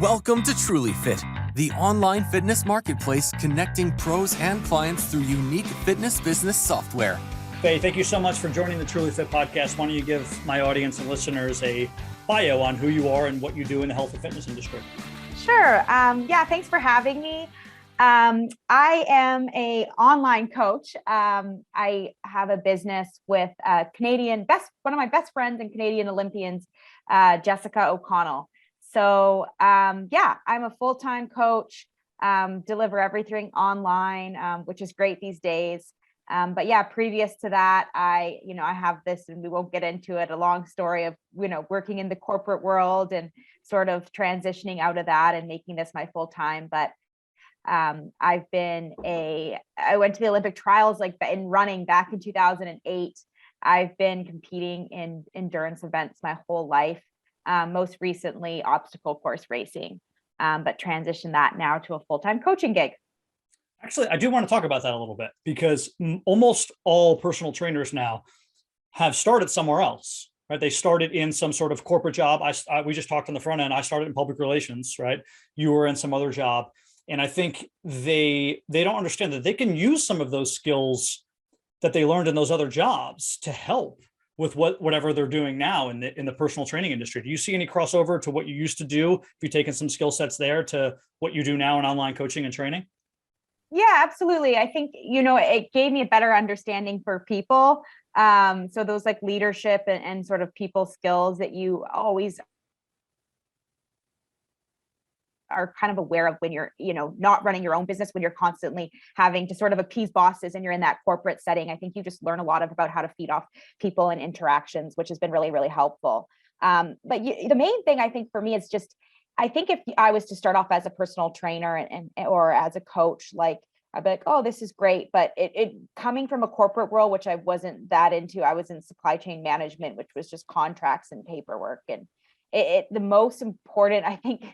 Welcome to Trulyfit, the online fitness marketplace connecting pros and clients through unique fitness business software. Faye, thank you so much for joining the Trulyfit Podcast. Why don't you give my audience and listeners a bio on who you are and what you do in the health and fitness industry? Sure. Thanks for having me. I am an online coach. I have a business with one of my best friends and Canadian Olympians, Jessica O'Connell. So I'm a full-time coach, deliver everything online, which is great these days. Previous to that, I have this, and we won't get into it, a long story of, working in the corporate world and sort of transitioning out of that and making this my full time. But I went to the Olympic trials in running back in 2008. I've been competing in endurance events my whole life, most recently obstacle course racing, but transitioned that now to a full-time coaching gig. Actually, I do want to talk about that a little bit, because almost all personal trainers now have started somewhere else, right? They started in some sort of corporate job. We just talked on the front end. I started in public relations, right? You were in some other job. And I think they don't understand that they can use some of those skills that they learned in those other jobs to help with whatever they're doing now in the personal training industry. Do you see any crossover to what you used to do? Have you taken some skill sets there to what you do now in online coaching and training? Yeah, absolutely. I think, it gave me a better understanding for people. So those like leadership and sort of people skills that you always are kind of aware of when you're, not running your own business, when you're constantly having to sort of appease bosses and you're in that corporate setting. I think you just learn a lot about how to feed off people and interactions, which has been really, really helpful. The main thing I think for me is just, I think if I was to start off as a personal trainer or as a coach, I'd be like, oh, this is great. But it coming from a corporate world, which I wasn't that into, I was in supply chain management, which was just contracts and paperwork. And the most important, I think,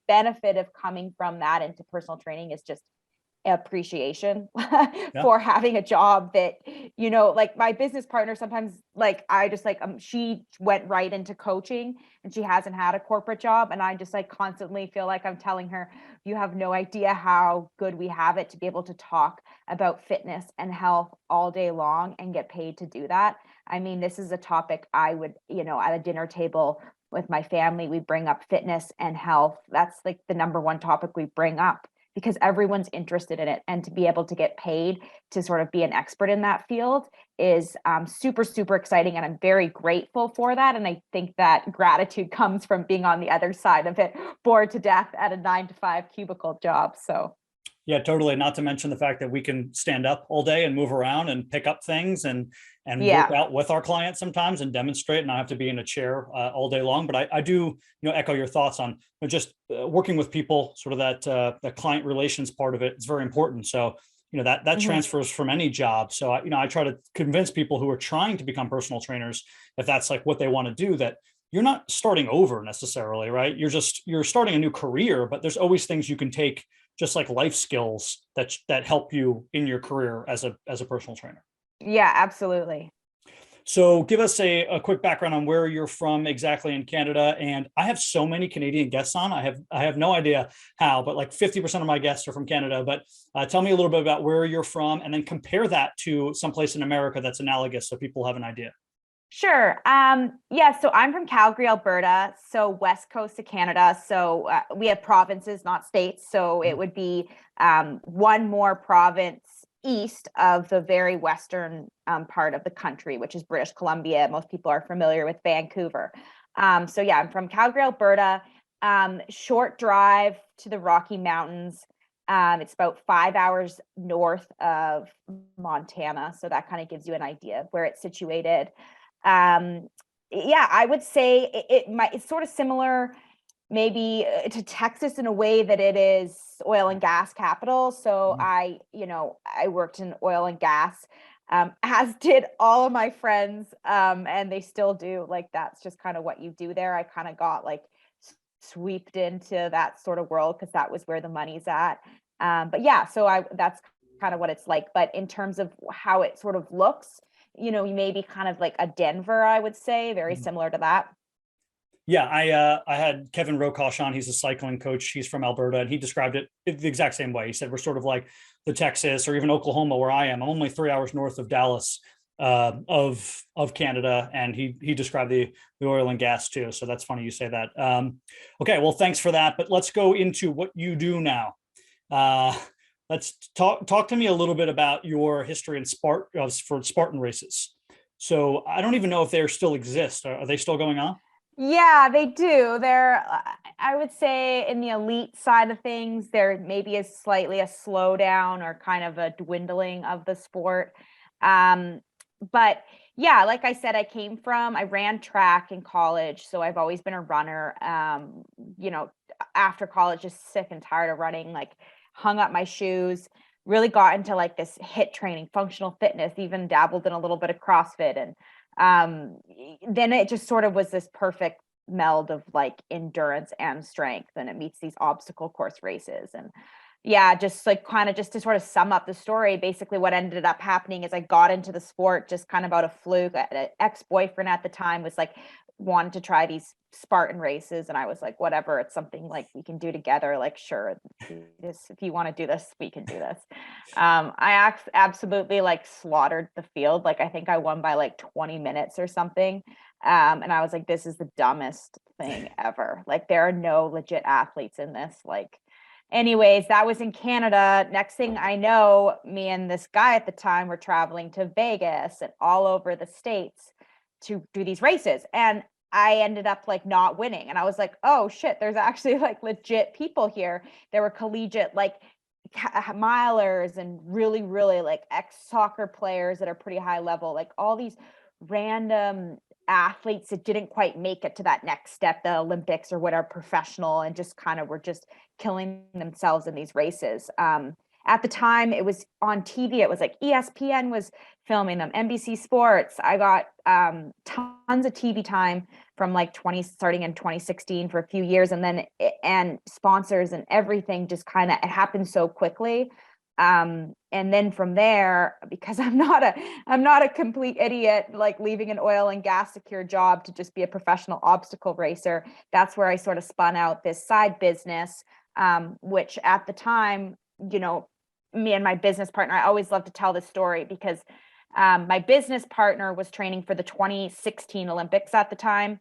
benefit of coming from that into personal training is just appreciation for having a job that, my business partner, sometimes she went right into coaching and she hasn't had a corporate job. And I just constantly feel like I'm telling her, you have no idea how good we have it to be able to talk about fitness and health all day long and get paid to do that. I mean, this is a topic I would, at a dinner table with my family, we bring up fitness and health. That's the number one topic we bring up, because everyone's interested in it. And to be able to get paid to sort of be an expert in that field is super, super exciting. And I'm very grateful for that. And I think that gratitude comes from being on the other side of it, bored to death at a 9-to-5 cubicle job. So. Yeah, totally. Not to mention the fact that we can stand up all day and move around and pick up things and work out with our clients sometimes and demonstrate, and not have to be in a chair all day long. But I do, echo your thoughts on just working with people, sort of that client relations part of it is very important. So, that transfers from any job. So, I try to convince people who are trying to become personal trainers, if that's what they want to do, that you're not starting over necessarily, right? You're starting a new career, but there's always things you can take, just like life skills that help you in your career as a personal trainer. Yeah, absolutely. So give us a quick background on where you're from exactly in Canada. And I have so many Canadian guests on. I have no idea how, but 50% of my guests are from Canada. But tell me a little bit about where you're from, and then compare that to someplace in America that's analogous, so people have an idea. Sure. So I'm from Calgary, Alberta, so west coast of Canada. So we have provinces, not states. So it would be one more province east of the very western part of the country, which is British Columbia. Most people are familiar with Vancouver. I'm from Calgary, Alberta. Short drive to the Rocky Mountains. It's about 5 hours north of Montana. So that kind of gives you an idea of where it's situated. I would say it's sort of similar maybe to Texas in a way that it is oil and gas capital. So I worked in oil and gas, as did all of my friends, and they still do. That's just kind of what you do there. I kind of got swept into that sort of world because that was where the money's at. That's kind of what it's like. But in terms of how it sort of looks, maybe kind of like a Denver, I would say, very similar to that. Yeah, I had Kevin Rokosh on. He's a cycling coach. He's from Alberta, and he described it the exact same way. He said we're sort of like the Texas or even Oklahoma, where I am. I'm only 3 hours north of Dallas, of Canada, and he described the oil and gas too. So that's funny you say that. Okay, well, thanks for that. But let's go into what you do now. Let's talk to me a little bit about your history in for Spartan Races. So I don't even know if they still exist. Are they still going on? Yeah, they do. They're, I would say in the elite side of things, there maybe is slightly a slowdown or kind of a dwindling of the sport. But yeah, like I said, I ran track in college. So I've always been a runner. After college, just sick and tired of running, like hung up my shoes, really got into like this HIIT training, functional fitness, even dabbled in a little bit of CrossFit. And then it just sort of was this perfect meld of like endurance and strength, and it meets these obstacle course races. And yeah, just like kind of just to sort of sum up the story, basically what ended up happening is I got into the sport just kind of out of fluke. An ex-boyfriend at the time was like wanted to try these Spartan races, and I was like, whatever, it's something like we can do together, like sure, if you want to do this, we can do this. I absolutely like slaughtered the field. Like I think I won by like 20 minutes or something. And I was like, this is the dumbest thing ever. Like there are no legit athletes in this. Like anyways, that was in Canada. Next thing I know, me and this guy at the time were traveling to Vegas and all over the States to do these races. And I ended up like not winning. And I was like, oh shit, there's actually like legit people here. There were collegiate like milers and really, really like ex-soccer players that are pretty high level, like all these random athletes that didn't quite make it to that next step, the Olympics or whatever, professional, and just kind of were just killing themselves in these races. At the time it was on TV, it was like ESPN was filming them, NBC Sports. I got tons of TV time from like starting in 2016 for a few years, and then and sponsors and everything just kind of, it happened so quickly. And then from there, because I'm not a complete idiot, like leaving an oil and gas secure job to just be a professional obstacle racer, that's where I sort of spun out this side business, which at the time, me and my business partner, I always love to tell this story because my business partner was training for the 2016 Olympics at the time.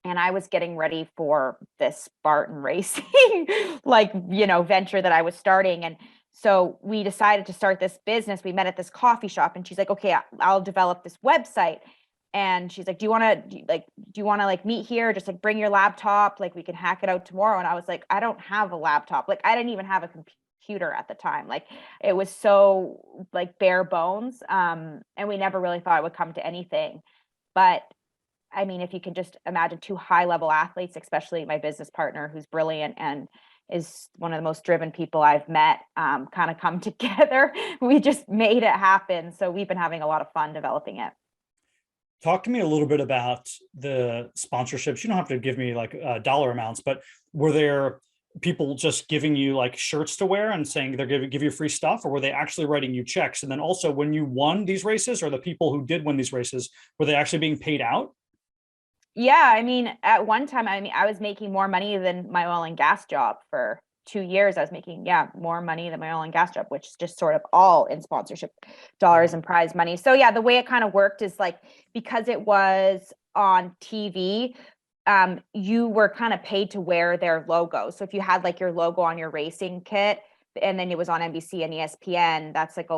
And I was getting ready for this Spartan racing, like, venture that I was starting. And so we decided to start this business. We met at this coffee shop, and she's like, okay, I'll develop this website. And she's like, do you want to meet here? Just like bring your laptop, like we can hack it out tomorrow. And I was like, I don't have a laptop. Like I didn't even have a computer at the time. Like it was so like bare bones. And we never really thought it would come to anything. But I mean, if you can just imagine two high level athletes, especially my business partner, who's brilliant and is one of the most driven people I've met, kind of come together. We just made it happen. So we've been having a lot of fun developing it. Talk to me a little bit about the sponsorships. You don't have to give me like dollar amounts, but were there people just giving you like shirts to wear and saying they're give you free stuff, or were they actually writing you checks? And then also when you won these races, or the people who did win these races, were they actually being paid out? Yeah, I mean, at one time, I was making more money than my oil and gas job for 2 years. I was making, more money than my oil and gas job, which is just sort of all in sponsorship dollars and prize money. So yeah, the way it kind of worked is like, because it was on TV, you were kind of paid to wear their logo. So if you had like your logo on your racing kit, and then it was on NBC and ESPN, that's like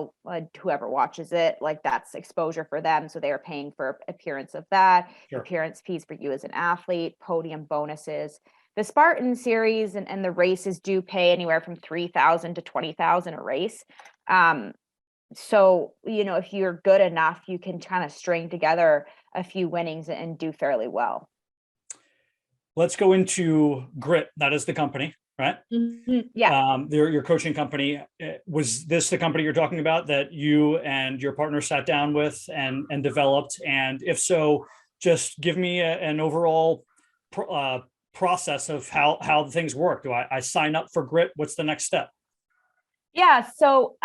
whoever watches it, like that's exposure for them. So they were paying for appearance of that, Sure. appearance fees for you as an athlete, podium bonuses. The Spartan series and the races do pay anywhere from $3,000 to $20,000 a race. So, if you're good enough, you can kind of string together a few winnings and do fairly well. Let's go into Grit. That is the company, right? Mm-hmm. Yeah. Your coaching company. Was this the company you're talking about that you and your partner sat down with and developed? And if so, just give me an overall process of how things work. Do I sign up for Grit? What's the next step? Yeah. So,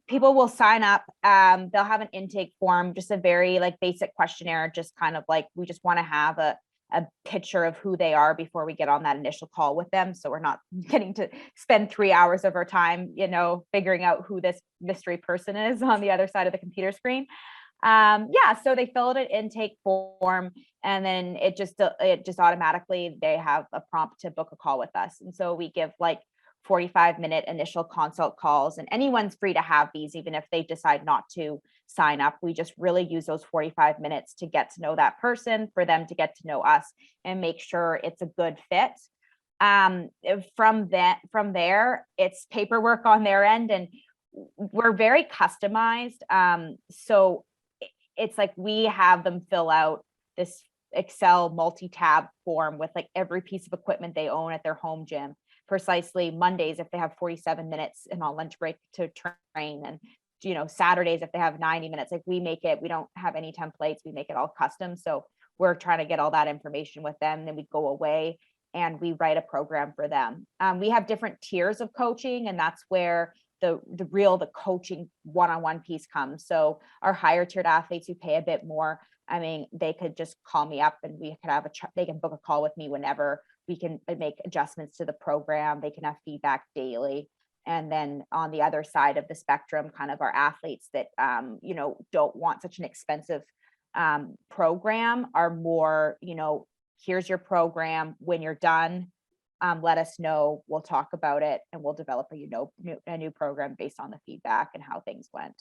people will sign up. They'll have an intake form, just a very like basic questionnaire, just kind of like, we just want to have a a picture of who they are before we get on that initial call with them. So we're not getting to spend 3 hours of our time, figuring out who this mystery person is on the other side of the computer screen. So they fill out an intake form, and then it just automatically, they have a prompt to book a call with us. And so we give like 45-minute initial consult calls, and anyone's free to have these, even if they decide not to sign up. We just really use those 45 minutes to get to know that person, for them to get to know us, and make sure it's a good fit. From there, it's paperwork on their end, and we're very customized. So it's like we have them fill out this Excel multi-tab form with like every piece of equipment they own at their home gym. Precisely Mondays, if they have 47 minutes and on lunch break to train, and Saturdays if they have 90 minutes, like we don't have any templates, we make it all custom. So we're trying to get all that information with them. Then we go away and we write a program for them. We have different tiers of coaching, and that's where the coaching one-on-one piece comes. So our higher tiered athletes who pay a bit more, I mean, they could just call me up and we could have they can book a call with me whenever. We can make adjustments to the program. They can have feedback daily. And then on the other side of the spectrum, kind of our athletes that, don't want such an expensive program are more, here's your program. When you're done, let us know. We'll talk about it, and we'll develop a new program based on the feedback and how things went.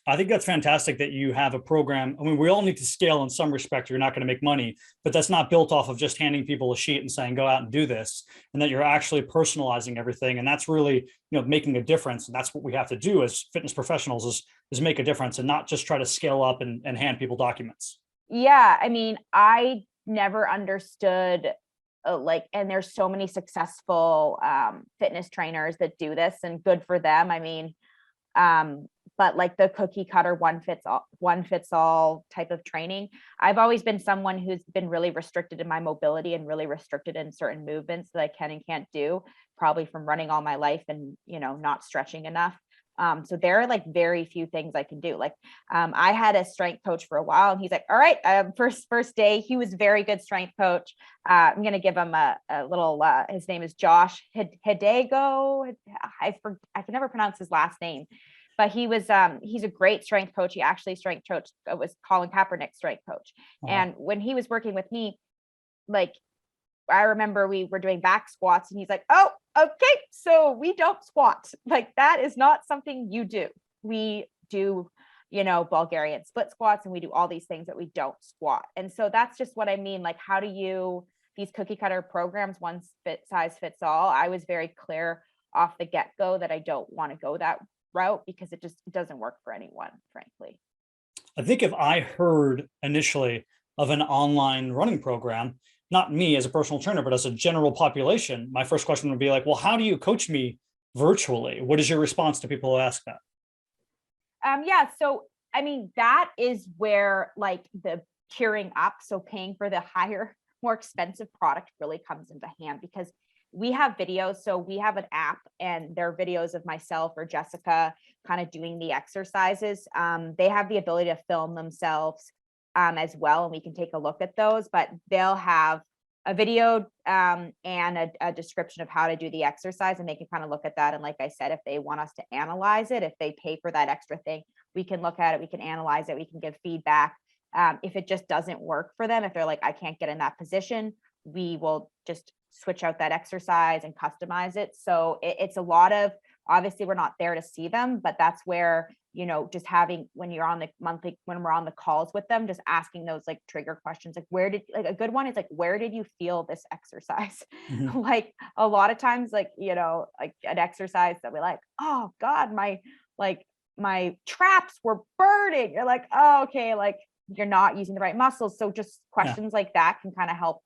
I think that's fantastic that you have a program. I mean, we all need to scale in some respect. You're not going to make money, but that's not built off of just handing people a sheet and saying, go out and do this, and that you're actually personalizing everything. And that's really, making a difference. And that's what we have to do as fitness professionals is make a difference, and not just try to scale up and hand people documents. Yeah. I mean, I never understood and there's so many successful fitness trainers that do this, and good for them. I mean, but like the cookie cutter one fits all type of training. I've always been someone who's been really restricted in my mobility and really restricted in certain movements that I can and can't do, probably from running all my life and, not stretching enough. So there are like very few things I can do. Like I had a strength coach for a while, and he's like, all right, first day, he was very good strength coach. I'm going to give him a little, his name is Josh Hidego. I can never pronounce his last name, but he's a great strength coach. He actually strength coach was Colin Kaepernick's strength coach. Uh-huh. And when he was working with me, like, I remember we were doing back squats, and he's like, oh, okay, so we don't squat. Like, that is not something you do. We do, Bulgarian split squats, and we do all these things that we don't squat. And so that's just what I mean. Like, how do these cookie cutter programs, one size fits all? I was very clear off the get-go that I don't want to go that route, because it doesn't work for anyone, frankly. I think if I heard initially of an online running program, not me as a personal trainer, but as a general population, my first question would be like, well, how do you coach me virtually? What is your response to people who ask that? So, I mean, that is where like the curing up, so paying for the higher, more expensive product really comes into hand, because we have videos. So we have an app, and there are videos of myself or Jessica kind of doing the exercises. They have the ability to film themselves as well, and we can take a look at those, but they'll have a video and a description of how to do the exercise, and they can kind of look at that. And like I said, if they want us to analyze it, if they pay for that extra thing, we can look at it, we can analyze it, we can give feedback. If it just doesn't work for them, if they're like, I can't get in that position, we will just switch out that exercise and customize it. So it's a lot of, obviously we're not there to see them, but that's where, just having, when we're on the calls with them, just asking those like trigger questions, like a good one is like, where did you feel this exercise? Mm-hmm. Like a lot of times, like, like an exercise that we're like, oh God, my traps were burning. You're like, oh, okay. Like you're not using the right muscles. So just questions like that can kind of help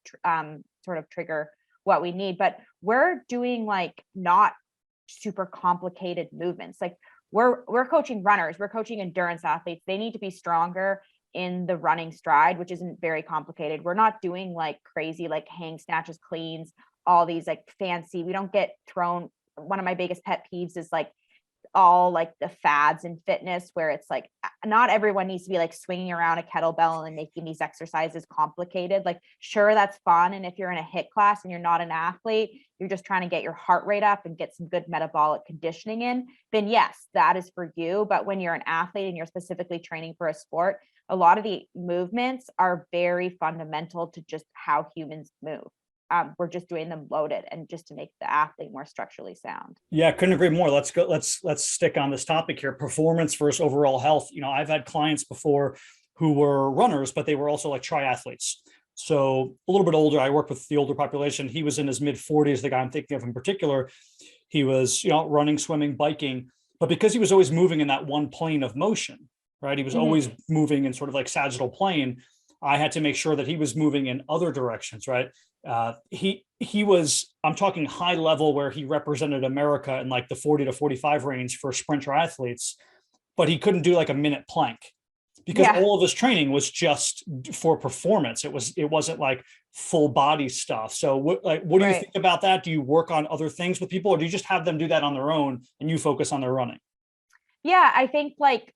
sort of trigger what we need. But we're doing like not super complicated movements. Like we're coaching runners, we're coaching endurance athletes. They need to be stronger in the running stride, which isn't very complicated. We're not doing like crazy, like hang snatches, cleans, all these like fancy, we don't get thrown. One of my biggest pet peeves is like all like the fads in fitness where it's like, not everyone needs to be like swinging around a kettlebell and making these exercises complicated. Like, sure, that's fun. And if you're in a HIIT class and you're not an athlete, you're just trying to get your heart rate up and get some good metabolic conditioning in, then yes, that is for you. But when you're an athlete and you're specifically training for a sport, a lot of the movements are very fundamental to just how humans move. We're just doing them loaded and just to make the athlete more structurally sound. Yeah, couldn't agree more. Let's go. Let's stick on this topic here. Performance versus overall health. I've had clients before who were runners, but they were also like triathletes. So a little bit older. I work with the older population. He was in his mid 40s. The guy I'm thinking of in particular, he was, running, swimming, biking, but because he was always moving in that one plane of motion, right? He was always moving in sort of like sagittal plane. I had to make sure that he was moving in other directions, right? He was, I'm talking high level where he represented America in like the 40 to 45 range for sprint triathletes, but he couldn't do like a minute plank because all of his training was just for performance. It wasn't like full body stuff. So what do you think about that? Do you work on other things with people, or do you just have them do that on their own and you focus on their running? Yeah, I think like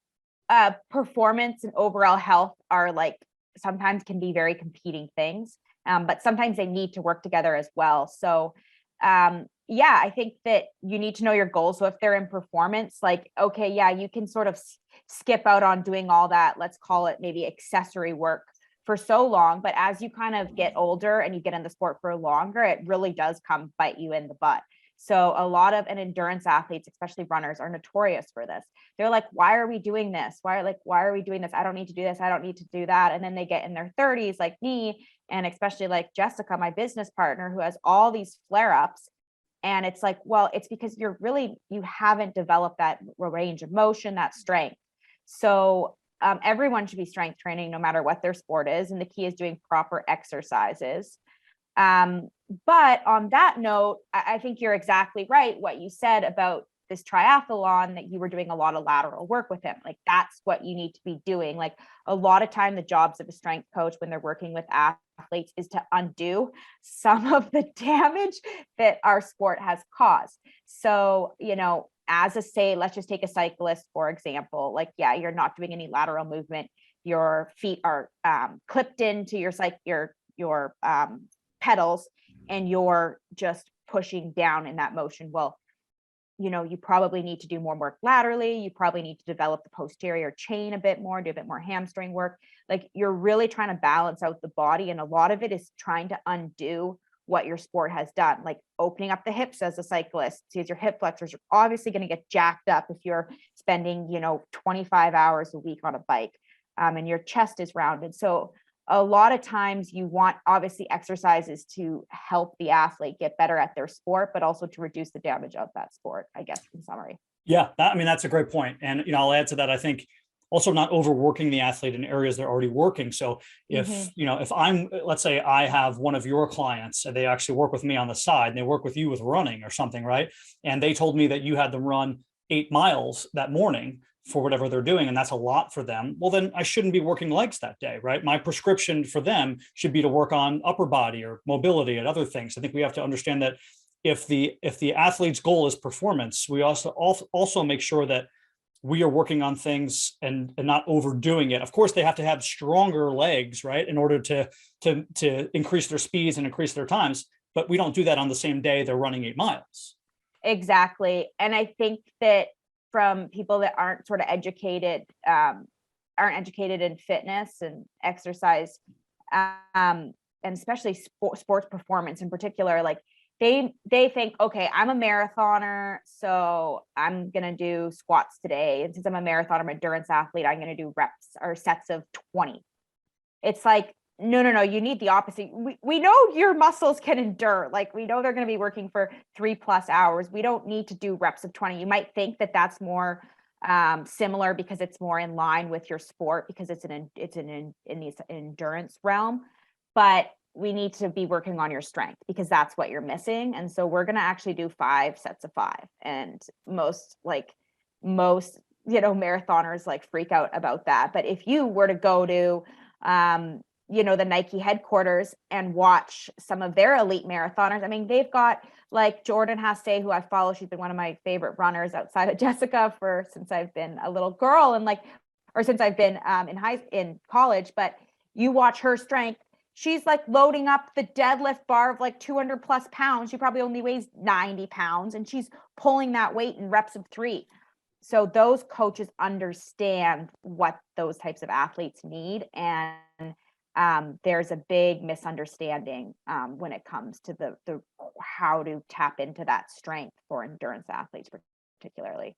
performance and overall health are like sometimes can be very competing things, but sometimes they need to work together as well. So I think that you need to know your goals. So if they're in performance, like, okay, yeah, you can sort of skip out on doing all that, let's call it maybe accessory work for so long. But as you kind of get older and you get in the sport for longer, it really does come bite you in the butt. So a lot of endurance athletes, especially runners, are notorious for this. They're like, why are we doing this? Why are we doing this? I don't need to do this. I don't need to do that. And then they get in their 30s like me, and especially like Jessica, my business partner, who has all these flare-ups. And it's like, well, it's because you haven't developed that range of motion, that strength. So everyone should be strength training no matter what their sport is. And the key is doing proper exercises. But on that note, I think you're exactly right. What you said about this triathlon, that you were doing a lot of lateral work with him. Like, that's what you need to be doing. Like, a lot of time, the jobs of a strength coach when they're working with athletes is to undo some of the damage that our sport has caused. So, let's just take a cyclist, for example, like, yeah, you're not doing any lateral movement. Your feet are clipped into your pedals, and you're just pushing down in that motion. Well, you probably need to do more work laterally. You probably need to develop the posterior chain a bit more, do a bit more hamstring work. Like, you're really trying to balance out the body. And a lot of it is trying to undo what your sport has done, like opening up the hips as a cyclist. Because your hip flexors are obviously going to get jacked up if you're spending, 25 hours a week on a bike, and your chest is rounded. So a lot of times you want obviously exercises to help the athlete get better at their sport, but also to reduce the damage of that sport, I guess, in summary. Yeah, that's a great point. And, I'll add to that. I think also not overworking the athlete in areas they're already working. So if, let's say I have one of your clients and they actually work with me on the side and they work with you with running or something, right? And they told me that you had them run 8 miles that morning for whatever they're doing, and that's a lot for them. Well, then I shouldn't be working legs that day, right? My prescription for them should be to work on upper body or mobility and other things. I think we have to understand that if the athlete's goal is performance, we also make sure that we are working on things and not overdoing it. Of course, they have to have stronger legs, right, in order to increase their speeds and increase their times. But we don't do that on the same day they're running 8 miles. Exactly. And I think that from people that aren't sort of educated in fitness and exercise, and especially sports performance in particular, like they think, okay, I'm a marathoner, so I'm going to do squats today. And since I'm a marathoner, I'm an endurance athlete, I'm going to do reps or sets of 20. It's like, no, you need the opposite. We know your muscles can endure. Like, we know they're going to be working for 3+ hours. We don't need to do reps of 20. You might think that that's more similar because it's more in line with your sport, because it's in the endurance realm, but we need to be working on your strength because that's what you're missing. And so we're going to actually do 5 sets of 5. And most marathoners like freak out about that. But if you were to go to the Nike headquarters and watch some of their elite marathoners. I mean, they've got like Jordan Hasse, who I follow. She's been one of my favorite runners outside of Jessica since I've been a little girl or since I've been in college. But you watch her strength. She's like loading up the deadlift bar of like 200 plus pounds. She probably only weighs 90 pounds and she's pulling that weight in reps of 3. So those coaches understand what those types of athletes need. And there's a big misunderstanding when it comes to the how to tap into that strength for endurance athletes particularly.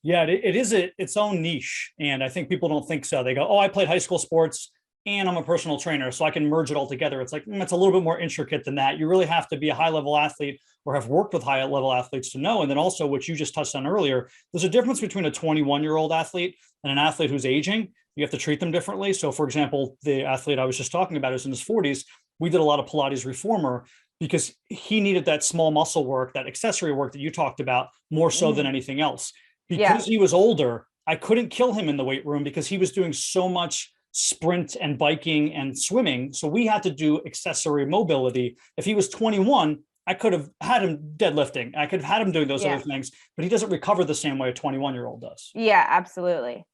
Yeah, it is its own niche. And I think people don't think so. They go, oh, I played high school sports and I'm a personal trainer, so I can merge it all together. It's like, it's a little bit more intricate than that. You really have to be a high level athlete or have worked with high level athletes to know. And then also what you just touched on earlier, there's a difference between a 21-year-old athlete and an athlete who's aging. You have to treat them differently. So for example, the athlete I was just talking about is in his 40s. We did a lot of Pilates reformer because he needed that small muscle work, that accessory work that you talked about more so than anything else. Because he was older, I couldn't kill him in the weight room because he was doing so much sprint and biking and swimming. So we had to do accessory mobility. If he was 21, I could have had him deadlifting. I could have had him doing those other things, but he doesn't recover the same way a 21-year-old does. Yeah, absolutely.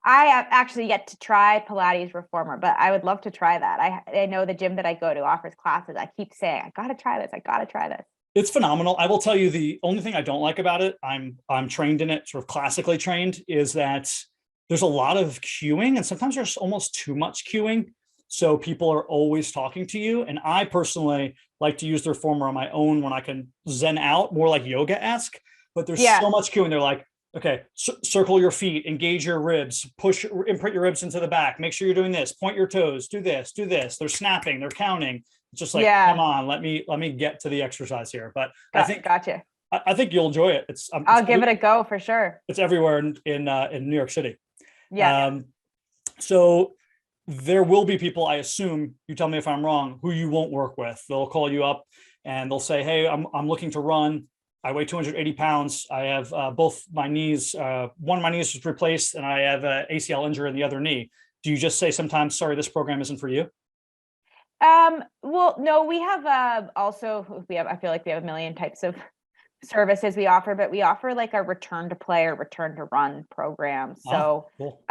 I have actually yet to try Pilates reformer, but I would love to try that. I know the gym that I go to offers classes. I keep saying, I got to try this. I got to try this. It's phenomenal. I will tell you the only thing I don't like about it, I'm trained in it, sort of classically trained, is that there's a lot of queuing and sometimes there's almost too much queuing. So people are always talking to you. And I personally like to use the reformer on my own when I can zen out, more like yoga-esque, but there's so much queuing. They're like, okay, circle your feet, engage your ribs, imprint your ribs into the back. Make sure you're doing this, point your toes, do this, do this. They're snapping, they're counting. It's just like, come on, let me get to the exercise here. But I think you'll enjoy it. I'll give it a go for sure. It's everywhere in New York City. Yeah. So there will be people, I assume, you tell me if I'm wrong, who you won't work with. They'll call you up and they'll say, hey, I'm looking to run. I weigh 280 pounds. I have both my knees. One of my knees was replaced and I have an ACL injury in the other knee. Do you just say sometimes, sorry, this program isn't for you? Well, no, we have I feel like we have a million types of services we offer, but we offer like a return to play or return to run program. So cool.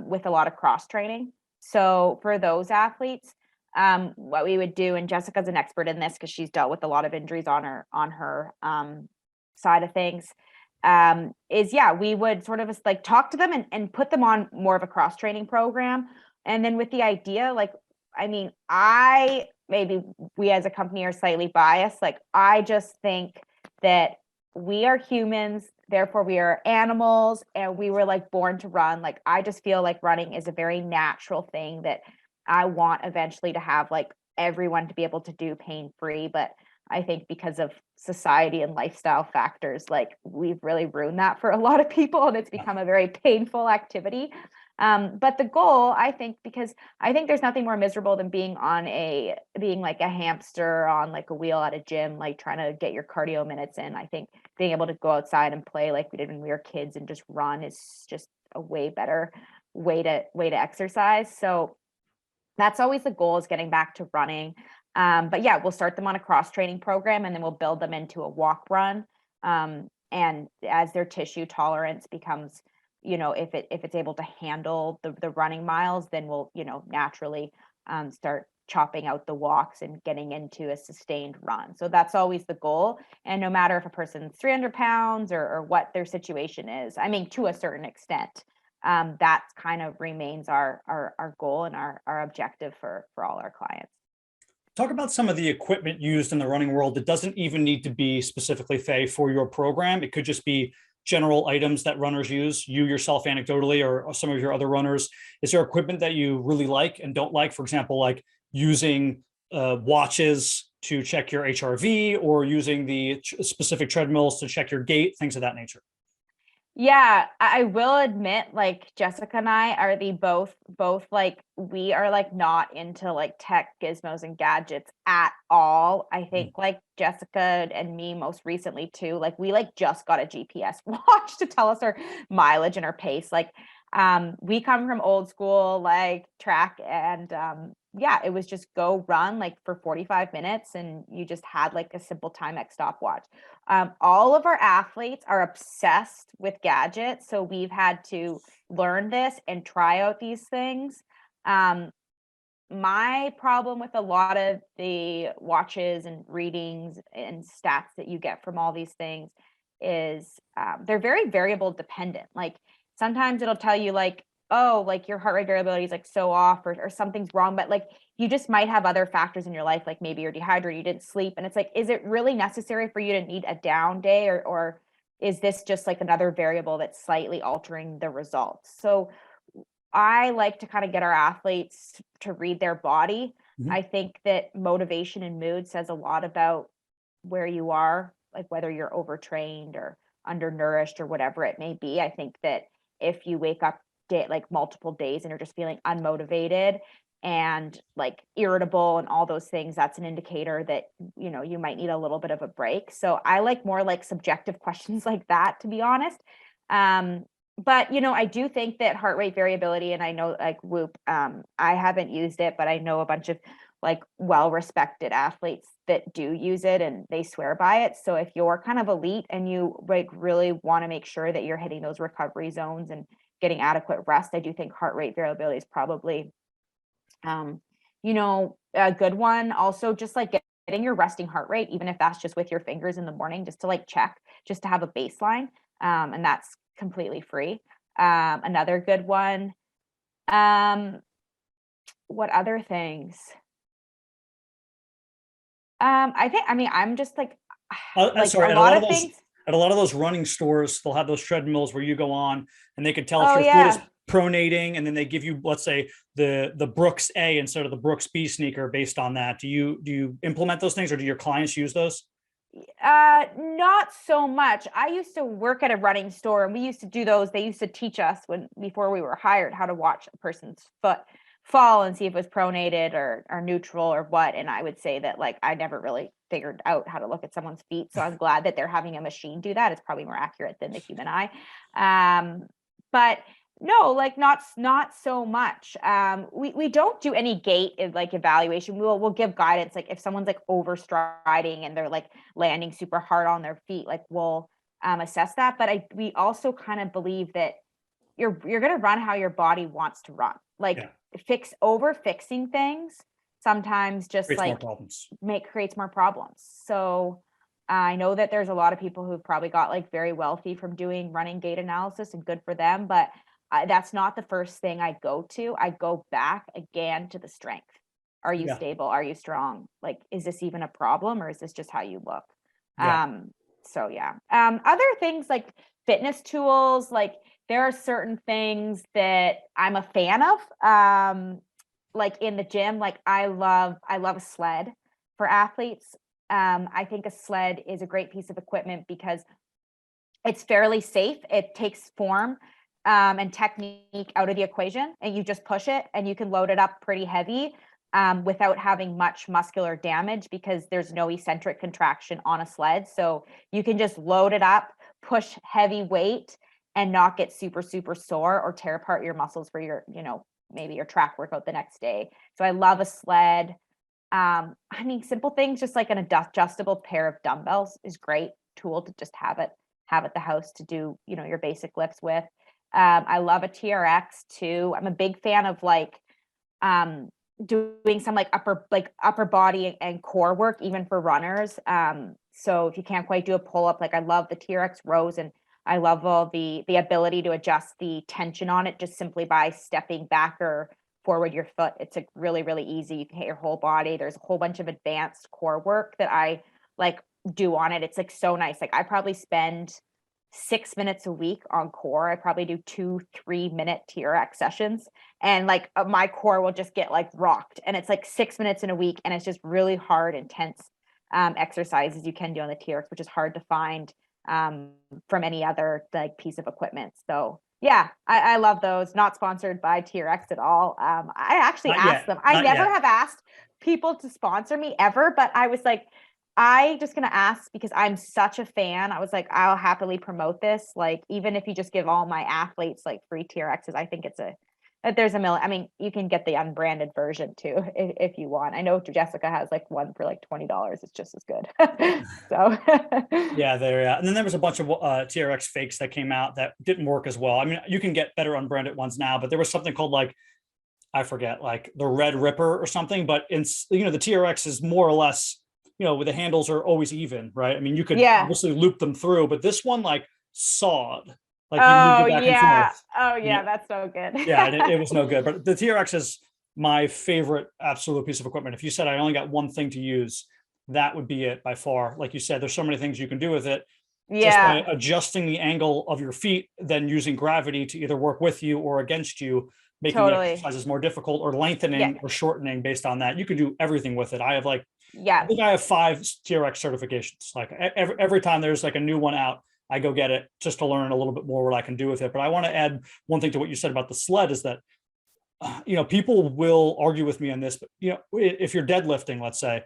With a lot of cross training. So for those athletes, what we would do, and Jessica's an expert in this because she's dealt with a lot of injuries on her side of things, is we would sort of like talk to them and put them on more of a cross training program. And then with the idea, like, I mean, maybe we as a company are slightly biased. Like, I just think that we are humans, therefore we are animals, and we were like born to run. Like, I just feel like running is a very natural thing that I want eventually to have like everyone to be able to do pain-free. But I think because of society and lifestyle factors, like we've really ruined that for a lot of people and it's become a very painful activity. But the goal, I think, because I think there's nothing more miserable than being like a hamster on like a wheel at a gym, like trying to get your cardio minutes in. I think being able to go outside and play like we did when we were kids and just run is just a way better way to exercise. So that's always the goal, is getting back to running. But yeah, we'll start them on a cross training program and then we'll build them into a walk run. And as their tissue tolerance becomes, if it's able to handle the running miles, then we'll, naturally start chopping out the walks and getting into a sustained run. So that's always the goal. And no matter if a person's 300 pounds or what their situation is, I mean, to a certain extent, that kind of remains our goal and our objective for all our clients. Talk about some of the equipment used in the running world that doesn't even need to be specifically, Faye, for your program. It could just be general items that runners use, you yourself anecdotally, or some of your other runners. Is there equipment that you really like and don't like? For example, like using watches to check your HRV or using the specific treadmills to check your gait, things of that nature. Yeah, I will admit, like Jessica and I are both like, we are like not into like tech gizmos and gadgets at all. I think like Jessica and me most recently too, like we like just got a GPS watch to tell us our mileage and our pace. Like We come from old school, like track, and yeah, it was just go run like for 45 minutes and you just had like a simple Timex stopwatch. All of our athletes are obsessed with gadgets. So we've had to learn this and try out these things. My problem with a lot of the watches and readings and stats that you get from all these things is they're very variable dependent. Like sometimes it'll tell you like, oh, like your heart rate variability is like so off or something's wrong, but like you just might have other factors in your life, like maybe you're dehydrated, you didn't sleep. And it's like, is it really necessary for you to need a down day or is this just like another variable that's slightly altering the results? So I like to kind of get our athletes to read their body. Mhm. I think that motivation and mood says a lot about where you are, like whether you're overtrained or undernourished or whatever it may be. I think that if you wake up like multiple days and you're just feeling unmotivated and like irritable and all those things, that's an indicator that, you know, you might need a little bit of a break. So I like more like subjective questions like that, to be honest. But you know, I do think that heart rate variability, and I know like Whoop, I haven't used it, but I know a bunch of like well-respected athletes that do use it and they swear by it. So if you're kind of elite and you like really want to make sure that you're hitting those recovery zones and getting adequate rest, I do think heart rate variability is probably you know, a good one. Also just like getting your resting heart rate, even if that's just with your fingers in the morning, just to like check, just to have a baseline. And that's completely free. Another good one. What other things? I mean, I'm just like Sorry, a at a lot lot of of those things. at a lot of those running stores, they'll have those treadmills where you go on and they can tell if Oh your foot is yeah. pronating, and then they give you, let's say, the Brooks A instead of the Brooks B sneaker based on that. Do you implement those things, or do your clients use those? Not so much. I used to work at a running store and we used to do those. They used to teach us before we were hired how to watch a person's foot fall and see if it was pronated or neutral or what. And I would say that like I never really figured out how to look at someone's feet. So I'm glad that they're having a machine do that. It's probably more accurate than the human eye. But no, like not so much. We don't do any gait like evaluation. We'll give guidance like if someone's like overstriding and they're like landing super hard on their feet, like we'll assess that. But we also kind of believe that you're gonna run how your body wants to run. Like Yeah, fixing things sometimes just creates more like problems. creates more problems. So I know that there's a lot of people who've probably got like very wealthy from doing running gait analysis and good for them, but that's not the first thing I go to. I go back again to the strength. Are you Yeah, stable? Are you strong? Like, is this even a problem or is this just how you look? yeah, So yeah. Other things like fitness tools, like there are certain things that I'm a fan of. Like in the gym, like I love a sled for athletes. I think a sled is a great piece of equipment because it's fairly safe. It takes form and technique out of the equation, and you just push it and you can load it up pretty heavy without having much muscular damage because there's no eccentric contraction on a sled. So you can just load it up, push heavy weight, and not get super, super sore or tear apart your muscles for your, you know, maybe your track workout the next day. So I love a sled. I mean, simple things, just like an adjustable pair of dumbbells is great tool to just have at the house to do, you know, your basic lifts with. I love a TRX too. I'm a big fan of like doing some like upper body and core work, even for runners. So if you can't quite do a pull up, like I love the TRX rows, and I love all the ability to adjust the tension on it just simply by stepping back or forward your foot. It's like really, really easy. You can hit your whole body. There's a whole bunch of advanced core work that I like do on it. It's like so nice. Like I probably spend 6 minutes a week on core. I probably do 2-3 minute TRX sessions, and like my core will just get like rocked. And it's like 6 minutes in a week, and it's just really hard, intense exercises you can do on the TRX, which is hard to find from any other like piece of equipment. So yeah, I love those. Not sponsored by TRX at all. I actually not asked yet, them. I not never yet. have asked people to sponsor me ever, but I was like, I just gonna ask because I'm such a fan. I was like, I'll happily promote this. Like, even if you just give all my athletes like free TRXs, I think there's I mean, you can get the unbranded version too if you want. I know Jessica has like one for like $20. It's just as good. So yeah, and then there was a bunch of TRX fakes that came out that didn't work as well. I mean, you can get better unbranded ones now, but there was something called like, I forget, like the Red Ripper or something. But the TRX is more or less, the handles are always even, right? I mean, you could obviously loop them through, but this one like sawed. Like you moved it back and forth. Oh yeah, that's so good. Yeah, it was no good. But the TRX is my favorite absolute piece of equipment. If you said I only got one thing to use, that would be it by far. Like you said, there's so many things you can do with it. Just by adjusting the angle of your feet, then using gravity to either work with you or against you, making the exercises more difficult or lengthening or shortening based on that. You can do everything with it. I have I think I have 5 TRX certifications. Like every time there's like a new one out, I go get it just to learn a little bit more what I can do with it. But I want to add one thing to what you said about the sled is that, people will argue with me on this, but if you're deadlifting, let's say,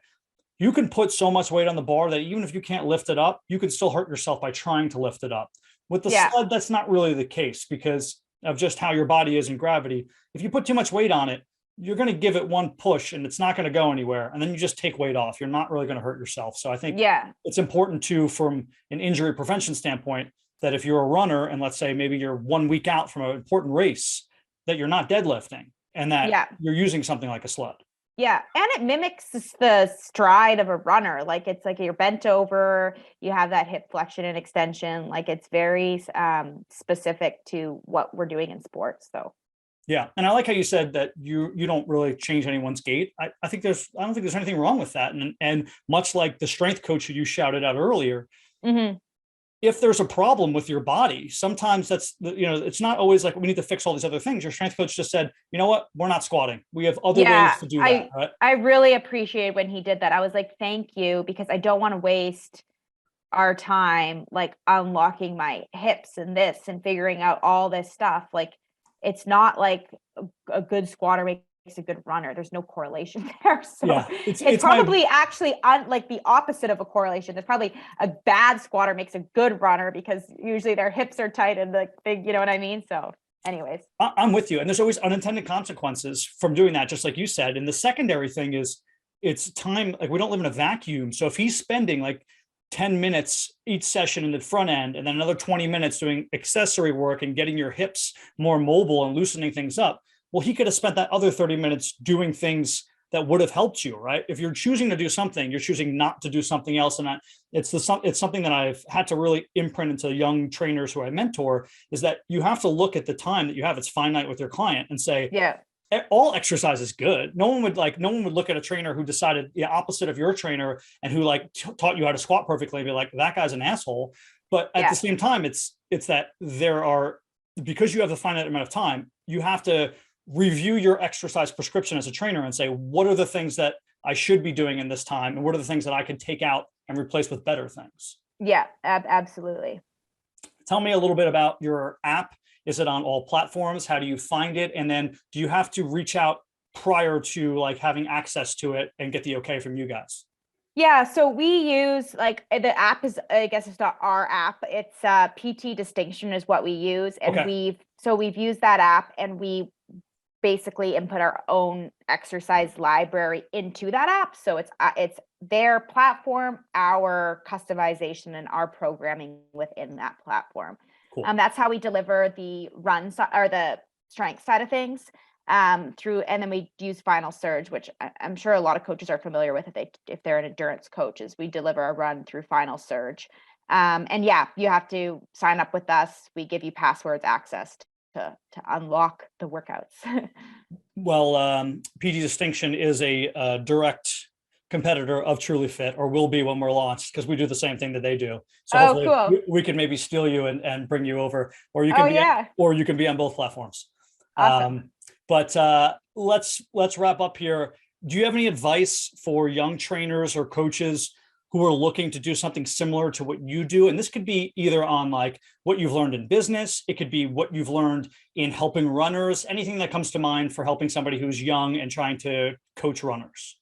you can put so much weight on the bar that even if you can't lift it up, you can still hurt yourself by trying to lift it up. With the sled, that's not really the case because of just how your body is in gravity. If you put too much weight on it, you're going to give it one push and it's not going to go anywhere. And then you just take weight off. You're not really going to hurt yourself. So I think it's important too, from an injury prevention standpoint, that if you're a runner and let's say maybe you're 1 week out from an important race, that you're not deadlifting and that you're using something like a sled. Yeah. And it mimics the stride of a runner. Like it's like you're bent over, you have that hip flexion and extension. Like it's very specific to what we're doing in sports. So. Yeah. And I like how you said that you don't really change anyone's gait. I don't think there's anything wrong with that. And much like the strength coach who you shouted out earlier, if there's a problem with your body, sometimes that's, it's not always like we need to fix all these other things. Your strength coach just said, you know what, we're not squatting. We have other ways to do that. Right? I really appreciated when he did that. I was like, thank you, because I don't want to waste our time, like unlocking my hips and this and figuring out all this stuff. Like, it's not like a good squatter makes a good runner. There's no correlation there. So it's probably actually like the opposite of a correlation. There's probably a bad squatter makes a good runner because usually their hips are tight and the big, you know what I mean? So anyways. I'm with you. And there's always unintended consequences from doing that, just like you said. And the secondary thing is it's time, like we don't live in a vacuum. So if he's spending like 10 minutes each session in the front end and then another 20 minutes doing accessory work and getting your hips more mobile and loosening things up, well, he could have spent that other 30 minutes doing things that would have helped you, right? If you're choosing to do something, you're choosing not to do something else. And it's something that I've had to really imprint into young trainers who I mentor, is that you have to look at the time that you have. It's finite with your client and say, all exercise is good. No one would look at a trainer who decided the opposite of your trainer and who taught you how to squat perfectly and be like, that guy's an asshole. But at the same time, it's that because you have the finite amount of time, you have to review your exercise prescription as a trainer and say, what are the things that I should be doing in this time? And what are the things that I can take out and replace with better things? Yeah, absolutely. Tell me a little bit about your app. Is it on all platforms? How do you find it? And then do you have to reach out prior to having access to it and get the okay from you guys? Yeah, so we use the app is, I guess it's not our app. It's PT Distinction is what we use. And we've used that app and we basically input our own exercise library into that app. So it's their platform, our customization and our programming within that platform. Cool. That's how we deliver the run or the strength side of things and then we use Final Surge, which I'm sure a lot of coaches are familiar with if they're an endurance coaches. We deliver a run through Final Surge. And you have to sign up with us. We give you passwords access to unlock the workouts. Well, PT Distinction is a direct competitor of Trulyfit, or will be when we're launched, because we do the same thing that they do. So hopefully cool. we can maybe steal you and bring you over, or you can be on both platforms. Awesome. But let's wrap up here. Do you have any advice for young trainers or coaches who are looking to do something similar to what you do? And this could be either on what you've learned in business. It could be what you've learned in helping runners, anything that comes to mind for helping somebody who's young and trying to coach runners.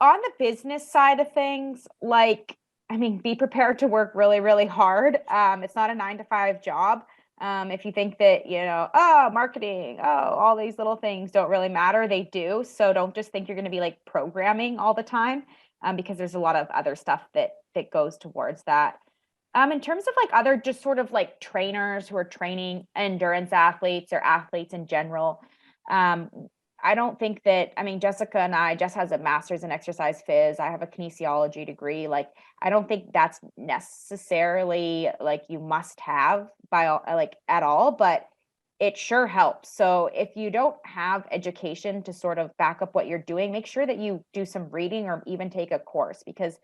on the business side of things, like, I mean, be prepared to work really, really hard. It's not a 9 to 5 job. If you think that, marketing, all these little things don't really matter, they do. So don't just think you're going to be like programming all the time, because there's a lot of other stuff that goes towards that. In terms of like other just sort of like trainers who are training endurance athletes or athletes in general, I don't think that, I mean, Jess has a master's in exercise phys. I have a kinesiology degree. Like, I don't think that's necessarily like you must have like at all, but it sure helps. So if you don't have education to sort of back up what you're doing, make sure that you do some reading or even take a course, because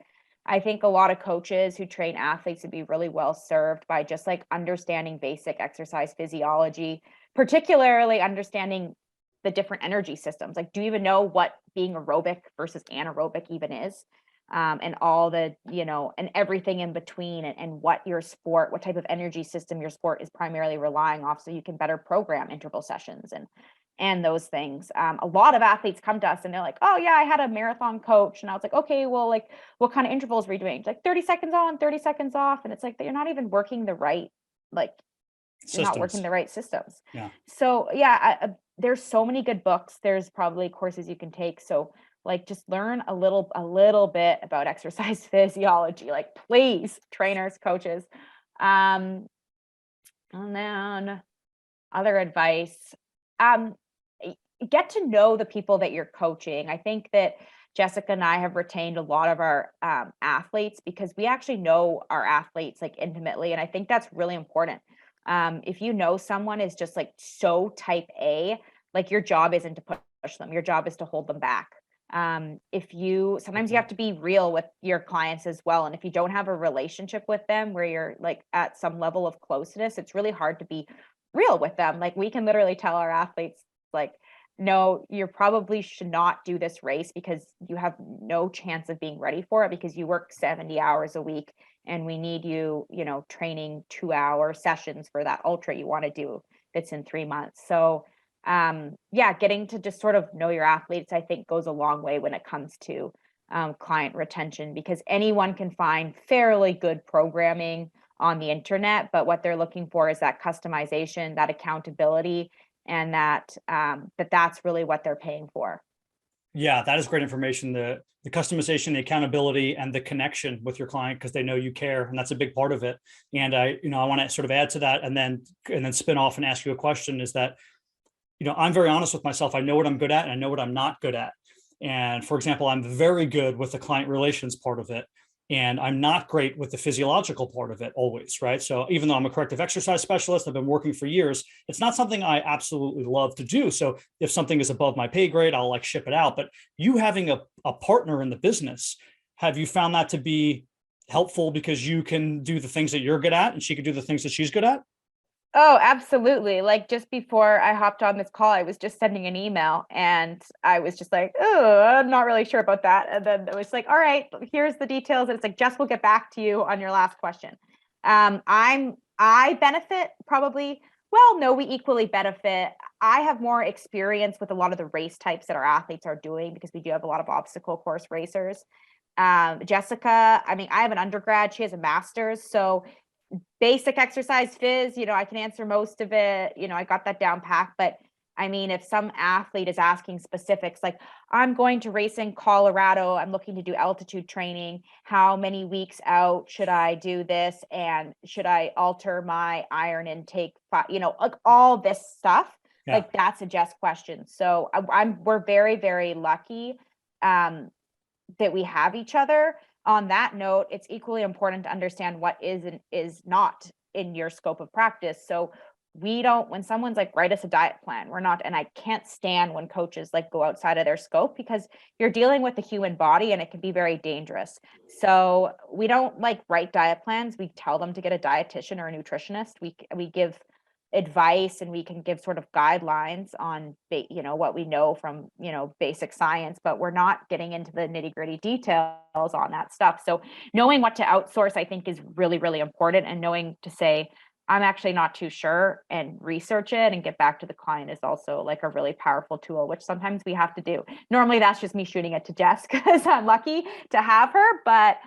I think a lot of coaches who train athletes would be really well served by just like understanding basic exercise physiology, particularly understanding the different energy systems. Like, do you even know what being aerobic versus anaerobic even is? And all the, and everything in between, and what type of energy system your sport is primarily relying off, so you can better program interval sessions and those things. A lot of athletes come to us and they're like, oh yeah, I had a marathon coach. And I was like, okay, well, like, what kind of intervals were you doing? Like 30 seconds on, 30 seconds off. And it's like, you're not even working the right, like, you're not working the right systems. Yeah. So yeah, there's so many good books. There's probably courses you can take. So like, just learn a little bit about exercise physiology, like, please, trainers, coaches. And then other advice, get to know the people that you're coaching. I think that Jessica and I have retained a lot of our athletes because we actually know our athletes like intimately. And I think that's really important. If you know someone is just like so type A, like, your job isn't to push them. Your job is to hold them back. Sometimes you have to be real with your clients as well. And if you don't have a relationship with them where you're like at some level of closeness, it's really hard to be real with them. Like, we can literally tell our athletes, like, no, you probably should not do this race because you have no chance of being ready for it, because you work 70 hours a week and we need you, training 2-hour sessions for that ultra you want to do that's in 3 months. So getting to just sort of know your athletes, I think, goes a long way when it comes to client retention, because anyone can find fairly good programming on the internet, but what they're looking for is that customization, that accountability, and that's really what they're paying for. Yeah, that is great information. The customization, the accountability, and the connection with your client, because they know you care, and that's a big part of it. And I want to sort of add to that, and then spin off and ask you a question, is that, I'm very honest with myself. I know what I'm good at and I know what I'm not good at. And for example, I'm very good with the client relations part of it, and I'm not great with the physiological part of it always, right? So even though I'm a corrective exercise specialist, I've been working for years, it's not something I absolutely love to do. So if something is above my pay grade, I'll like ship it out. But you having a partner in the business, have you found that to be helpful because you can do the things that you're good at and she can do the things that she's good at? Oh, absolutely. Like, just before I hopped on this call, I was just sending an email and I was just like, oh, I'm not really sure about that. And then it was like, all right, here's the details. And it's like, Jess will get back to you on your last question. I benefit probably, well, no, we equally benefit. I have more experience with a lot of the race types that our athletes are doing, because we do have a lot of obstacle course racers. Jessica, I mean, I have an undergrad, she has a master's. So basic exercise phys, I can answer most of it. I got that down pat. But I mean, if some athlete is asking specifics, like, I'm going to race in Colorado, I'm looking to do altitude training, how many weeks out should I do this? And should I alter my iron intake? Like all this stuff, like, that's a Jess question. So we're very, very lucky that we have each other. On that note, it's equally important to understand what is and is not in your scope of practice. So when someone's like, write us a diet plan, we're not, and I can't stand when coaches like go outside of their scope, because you're dealing with the human body and it can be very dangerous. So we don't like write diet plans. We tell them to get a dietitian or a nutritionist. We give advice and we can give sort of guidelines on what we know from basic science, but we're not getting into the nitty-gritty details on that stuff. So knowing what to outsource, I think, is really, really important, and knowing to say, I'm actually not too sure, and research it and get back to the client is also like a really powerful tool, which sometimes we have to do. Normally that's just me shooting it to Jess because I'm lucky to have her, but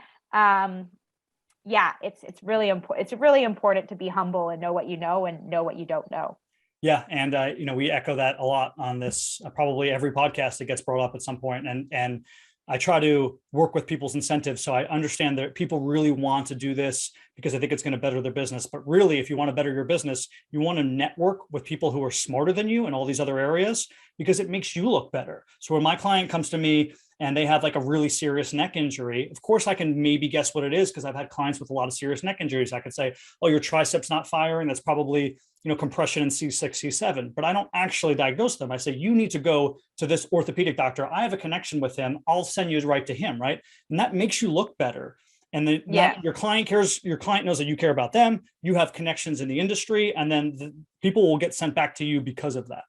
yeah, it's really important. It's really important to be humble and know what you know and know what you don't know. Yeah. And, we echo that a lot on this, probably every podcast that gets brought up at some point. And I try to work with people's incentives. So I understand that people really want to do this because I think it's going to better their business. But really, if you want to better your business, you want to network with people who are smarter than you in all these other areas, because it makes you look better. So when my client comes to me and they have like a really serious neck injury, of course I can maybe guess what it is, because I've had clients with a lot of serious neck injuries. I could say, oh, your tricep's not firing. That's probably compression in C6, C7, but I don't actually diagnose them. I say, you need to go to this orthopedic doctor. I have a connection with him. I'll send you right to him, right? And that makes you look better. And then your client cares, your client knows that you care about them. You have connections in the industry, and then the people will get sent back to you because of that.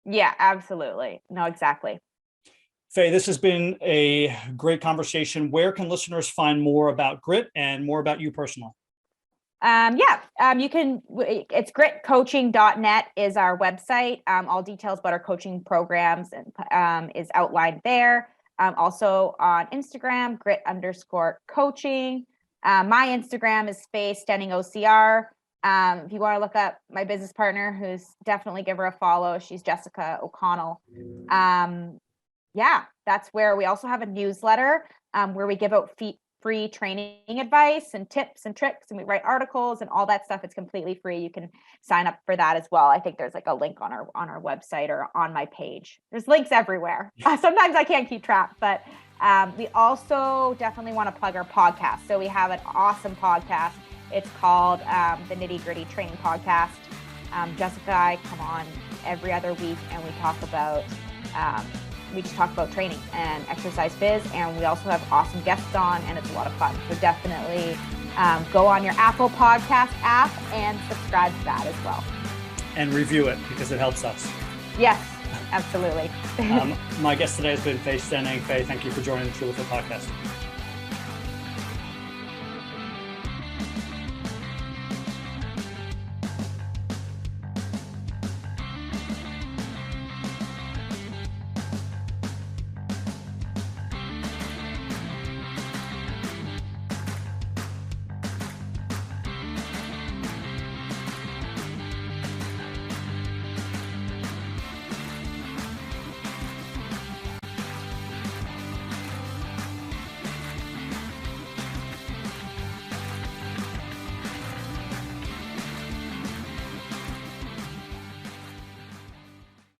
Yeah, absolutely. No, exactly. Faye, this has been a great conversation. Where can listeners find more about Grit and more about you personally? You can, it's gritcoaching.net is our website. All details about our coaching programs and is outlined there. Also on Instagram, grit_coaching. My Instagram is Faye Stenning OCR. If you want to look up my business partner, who's definitely give her a follow, she's Jessica O'Connell. That's where we also have a newsletter where we give out free training advice and tips and tricks, and we write articles and all that stuff. It's completely free. You can sign up for that as well. I think there's like a link on our website or on my page. There's links everywhere. Sometimes I can't keep track, but we also definitely want to plug our podcast. So we have an awesome podcast. It's called the Nitty Gritty Training Podcast. Jessica and I come on every other week, and we just talk about training and exercise biz, and we also have awesome guests on, and it's a lot of fun. So definitely go on your Apple Podcast app and subscribe to that as well. And review it, because it helps us. Yes, absolutely. My guest today has been Faye Stenning. Faye, thank you for joining the Trulyfit Podcast.